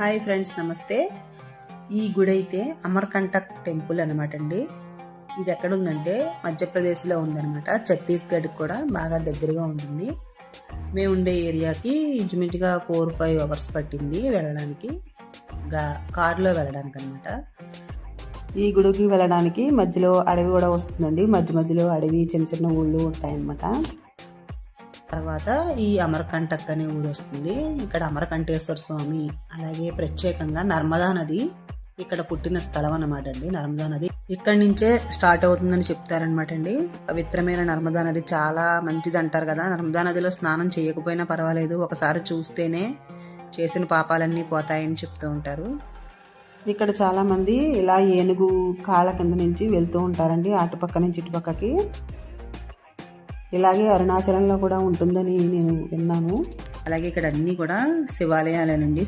Hi friends, నమస్తే. ఈ గుడి అయితే అమర్కంటక్ టెంపుల్ అనమాట అండి. ఇది ఎక్కడ ఉందంటే మధ్యప్రదేశ్లో ఉందన్నమాట. ఛత్తీస్గఢ్కి కూడా బాగా దగ్గరగా ఉంటుంది. మేము ఉండే ఏరియాకి ఇంచుమించుగా 4-5 అవర్స్ పట్టింది వెళ్ళడానికి, కారులో వెళ్ళడానికి అనమాట. ఈ గుడికి వెళ్ళడానికి మధ్యలో అడవి కూడా వస్తుందండి. మధ్యలో అడవి, చిన్న చిన్న ఊళ్ళు ఉంటాయన్నమాట. తర్వాత ఈ అమర్కంటక్ అనే ఊరు వస్తుంది. ఇక్కడ అమరకంఠేశ్వర స్వామి, అలాగే ప్రత్యేకంగా నర్మదా నది ఇక్కడ పుట్టిన స్థలం అన్నమాట అండి. నర్మదా నది ఇక్కడి నుంచే స్టార్ట్ అవుతుందని చెప్తారనమాట అండి. పవిత్రమైన నర్మదా నది చాలా మంచిది అంటారు కదా. నర్మదా నదిలో స్నానం చేయకపోయినా పర్వాలేదు, ఒకసారి చూస్తేనే చేసిన పాపాలన్నీ పోతాయని చెప్తూ ఉంటారు. ఇక్కడ చాలా మంది ఇలా ఏనుగు కాళ్ళ కింద నుంచి వెళ్తూ ఉంటారండి, అటుపక్క నుంచి ఇటుపక్కకి. ఇలాగే అరుణాచలంలో కూడా ఉంటుందని నేను విన్నాను. అలాగే ఇక్కడ అన్నీ కూడా శివాలయాలేనండి.